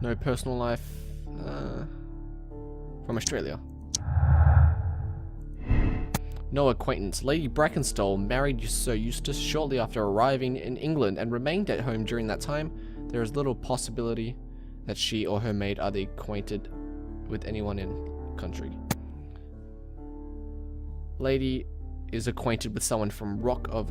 No personal life. From Australia. No acquaintance. Lady Brackenstall married Sir Eustace shortly after arriving in England and remained at home during that time. There is little possibility that she or her maid are acquainted with anyone in country. Lady is acquainted with someone from Rock of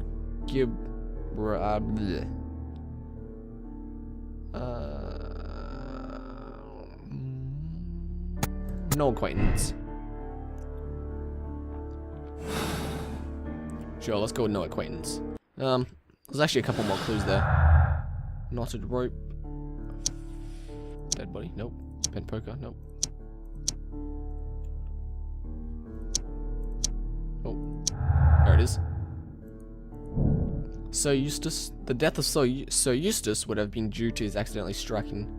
no acquaintance. Sure, let's go with no acquaintance. There's actually a couple more clues there. Knotted rope. Dead body, nope. Pen poker, nope. Oh, there it is. Sir Eustace. The death of Sir Eustace would have been due to his accidentally striking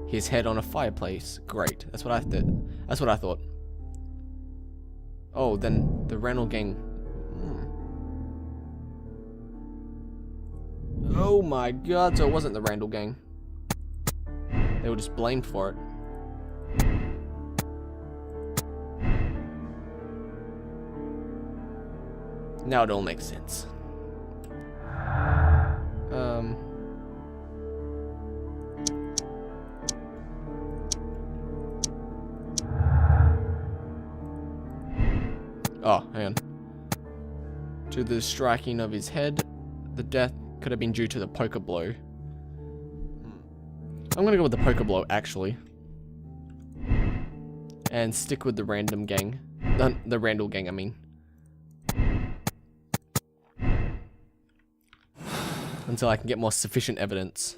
his head on a fireplace. Great. That's what I thought. That's what I thought. Oh, then the Randall gang. Oh my god, so it wasn't the Randall gang. They were just blamed for it. Now it all makes sense. Oh, hang on. To the striking of his head, the death could have been due to the poker blow. I'm gonna go with the poker blow, actually. And stick with the random gang. The Randall gang, I mean. Until I can get more sufficient evidence.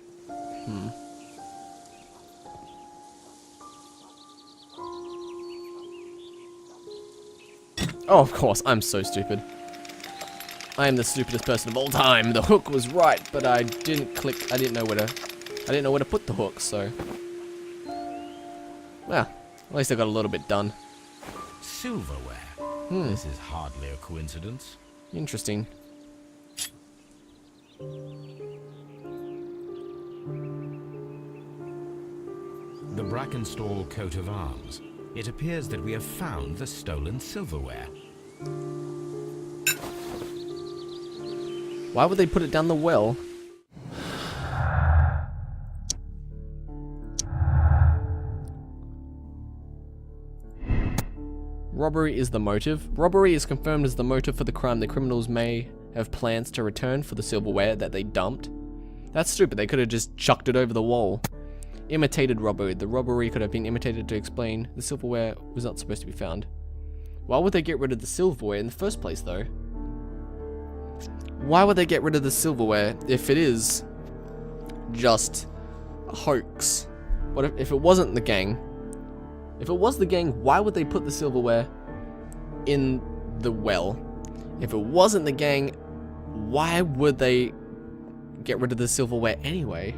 Oh, of course, I'm so stupid. I am the stupidest person of all time. The hook was right, but I didn't click. I didn't know where to put the hook, so. Well, at least I got a little bit done. Silverware. This is hardly a coincidence. Interesting. The Brackenstall coat of arms. It appears that we have found the stolen silverware. Why would they put it down the well? Robbery is the motive. Robbery is confirmed as the motive for the crime. The criminals may have plans to return for the silverware that they dumped. That's stupid. They could have just chucked it over the wall. Imitated robbery. The robbery could have been imitated to explain the silverware was not supposed to be found. Why would they get rid of the silverware in the first place, though? Why would they get rid of the silverware if it is just a hoax? What if it wasn't the gang? If it was the gang, why would they put the silverware in the well? If it wasn't the gang, why would they get rid of the silverware anyway?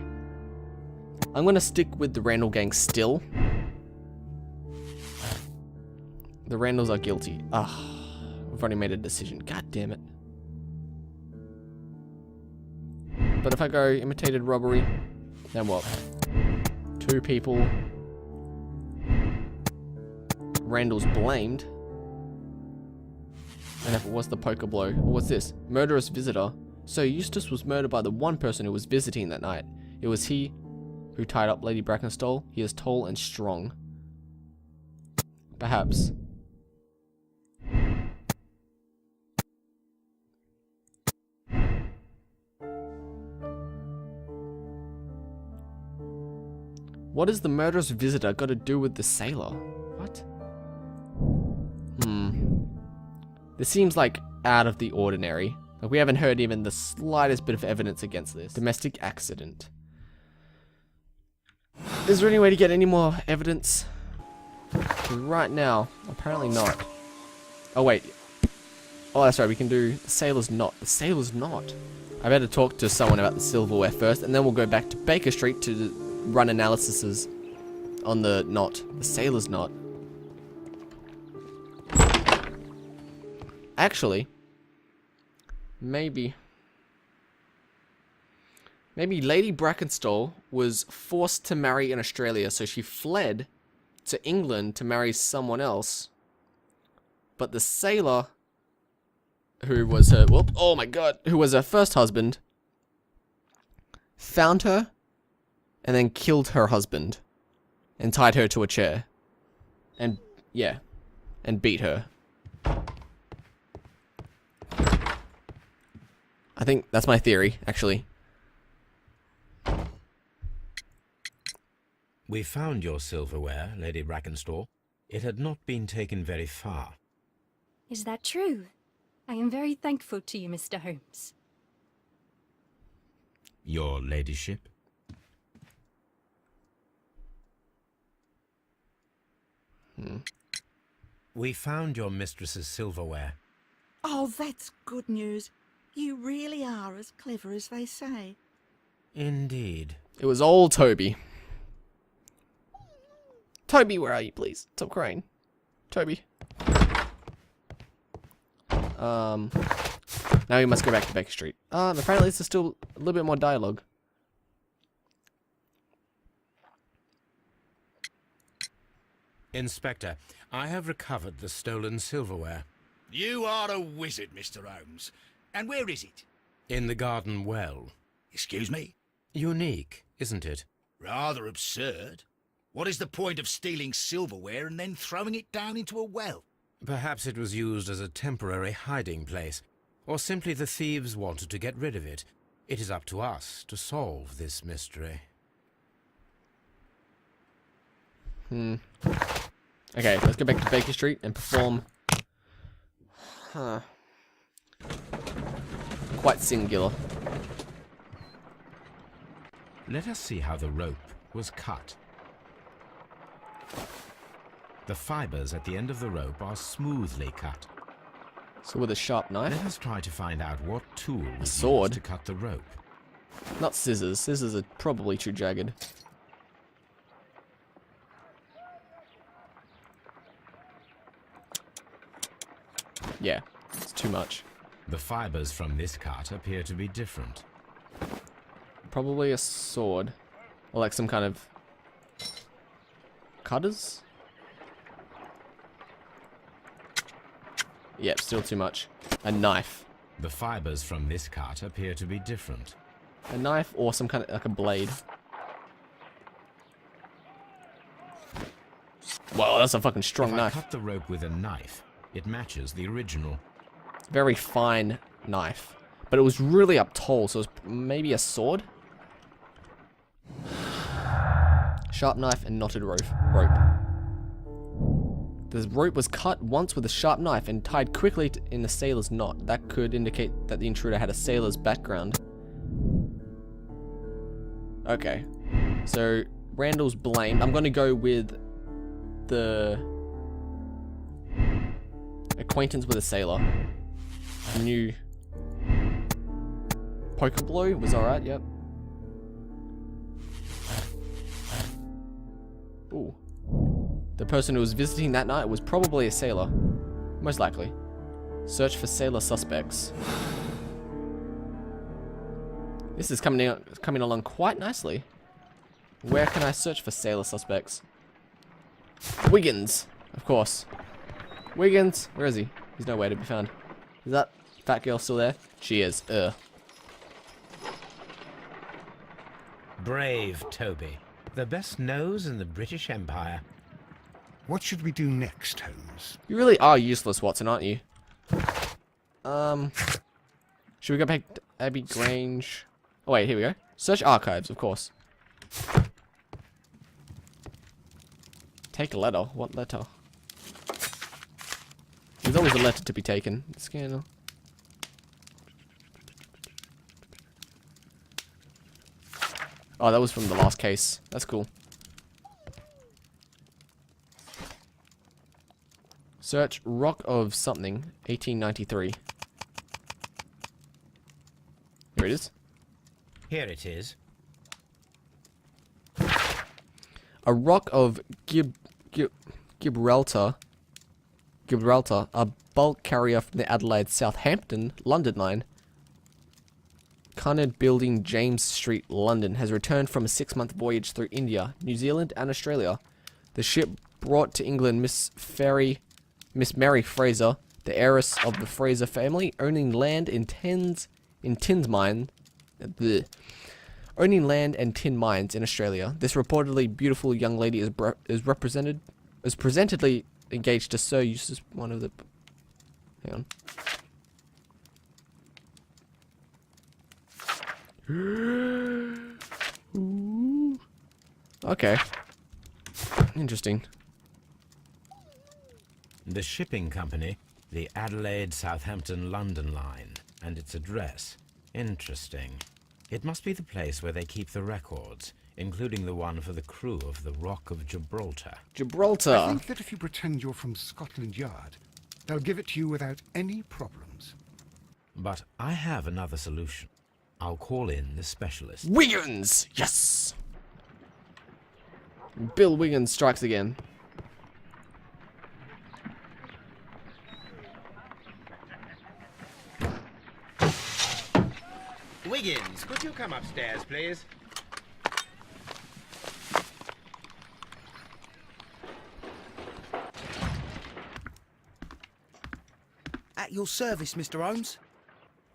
I'm gonna stick with the Randall gang still. The Randalls are guilty. We've already made a decision. God damn it. But if I go imitated robbery, then what? 2 people. Randall's blamed. And if it was the poker blow, what's this? Murderous visitor. So Eustace was murdered by the one person who was visiting that night. It was he who tied up Lady Brackenstall. He is tall and strong. Perhaps. What has the murderous visitor got to do with the sailor? What? This seems like out of the ordinary. Like we haven't heard even the slightest bit of evidence against this. Domestic accident. Is there any way to get any more evidence? Right now, apparently not. Oh wait. Oh, that's right, we can do the sailor's knot. The sailor's knot. I better talk to someone about the silverware first, and then we'll go back to Baker Street to run analyses on the knot. The sailor's knot. Actually, maybe Maybe Lady Brackenstall was forced to marry in Australia, so she fled to England to marry someone else. But the sailor, who was her, oh my god, who was her first husband, found her and then killed her husband and tied her to a chair. And, yeah, and beat her. I think that's my theory, actually. We found your silverware, Lady Brackenstall. It had not been taken very far. Is that true? I am very thankful to you, Mr. Holmes. Your ladyship? We found your mistress's silverware. Oh, that's good news. You really are as clever as they say. Indeed. It was old Toby. Toby, where are you, please? Stop crying. Toby. Now we must go back to Baker Street. Apparently there's still a little bit more dialogue. Inspector, I have recovered the stolen silverware. You are a wizard, Mr. Holmes. And where is it? In the garden well. Excuse me? Unique, isn't it? Rather absurd. What is the point of stealing silverware and then throwing it down into a well? Perhaps it was used as a temporary hiding place, or simply the thieves wanted to get rid of it. It is up to us to solve this mystery. Okay, let's go back to Baker Street and perform. Quite singular. Let us see how the rope was cut. The fibers at the end of the rope are smoothly cut. So with a sharp knife? Let us try to find out what tool was sword? used to cut the rope. Not scissors. Scissors are probably too jagged. Yeah, it's too much. The fibers from this cut appear to be different. Probably a sword. Or like some kind of cutters? Yep, still too much. A knife. The fibers from this cut appear to be different. A knife or some kind of like a blade. Wow, that's a fucking strong If I knife. cut the rope with a knife, it matches the original. Very fine knife. But it was really up tall, so it was maybe a sword? Sharp knife and knotted rope. The rope was cut once with a sharp knife and tied quickly in a sailor's knot. That could indicate that the intruder had a sailor's background. Okay. So, Randall's blamed. I'm going to go with the acquaintance with a sailor. New poker blow was alright, yep. Ooh. The person who was visiting that night was probably a sailor. Most likely. Search for sailor suspects. This is coming along quite nicely. Where can I search for sailor suspects? Wiggins, of course. Wiggins, where is he? He's nowhere to be found. Is that fat girl still there? She is. Brave Toby. The best nose in the British Empire. What should we do next, Holmes? You really are useless, Watson, aren't you? Should we go back to Abbey Grange? Oh wait, here we go. Search archives, of course. Take a letter. What letter? There's always a letter to be taken. Scanner. Oh, that was from the last case. That's cool. Search Rock of something, 1893. Here it is. Here it is. A rock of Gibraltar, a bulk carrier from the Adelaide Southampton London line. Cunard Building, James Street, London, has returned from a 6-month voyage through India, New Zealand, and Australia. The ship brought to England Miss Mary Fraser, the heiress of the Fraser family, owning land in owning land and tin mines in Australia. This reportedly beautiful young lady is presentedly engaged to Sir Eustace, one of the... Hang on. Ooh. Okay. Interesting. The shipping company, the Adelaide Southampton London line, and its address. Interesting. It must be the place where they keep the records, including the one for the crew of the Rock of Gibraltar. Gibraltar. I think that if you pretend you're from Scotland Yard, they'll give it to you without any problems. But I have another solution. I'll call in the specialist. Wiggins! Yes! Bill Wiggins strikes again. Wiggins, could you come upstairs, please? At your service, Mr. Holmes.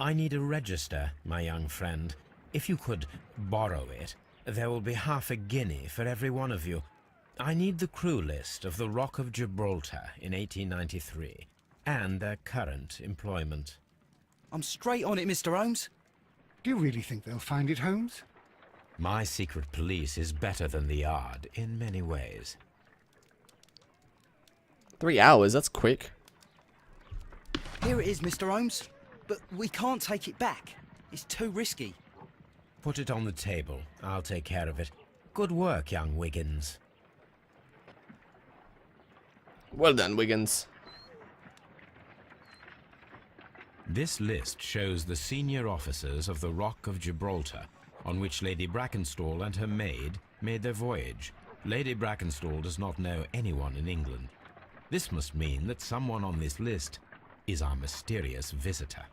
I need a register, my young friend. If you could borrow it, there will be half a guinea for every one of you. I need the crew list of the Rock of Gibraltar in 1893, and their current employment. I'm straight on it, Mr. Holmes. Do you really think they'll find it, Holmes? My secret police is better than the Yard in many ways. 3 hours, that's quick. Here it is, Mr. Holmes. But we can't take it back. It's too risky. Put it on the table. I'll take care of it. Good work, young Wiggins. Well done, Wiggins. This list shows the senior officers of the Rock of Gibraltar, on which Lady Brackenstall and her maid made their voyage. Lady Brackenstall does not know anyone in England. This must mean that someone on this list is our mysterious visitor.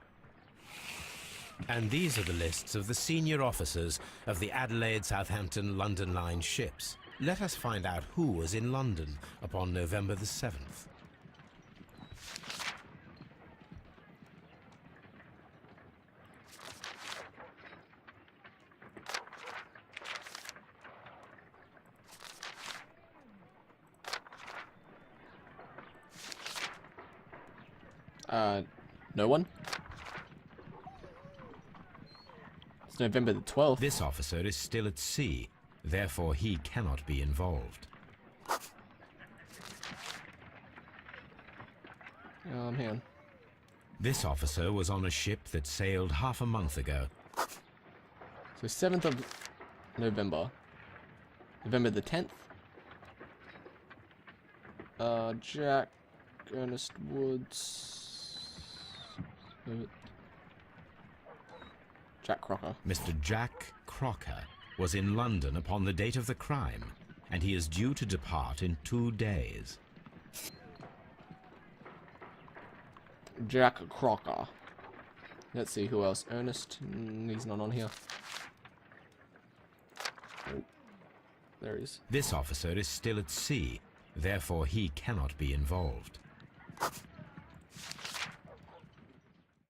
And these are the lists of the senior officers of the Adelaide Southampton London Line ships. Let us find out who was in London upon November the 7th. No one? It's November the 12th. This officer is still at sea, therefore he cannot be involved. Hang on. This officer was on a ship that sailed half a month ago. So 7th of November. November the 10th? Jack Ernest Woods. Jack Crocker. Mr. Jack Crocker was in London upon the date of the crime, and he is due to depart in 2 days. Jack Crocker. Let's see who else. Ernest. He's not on here. Oh, there he is. This officer is still at sea, therefore he cannot be involved.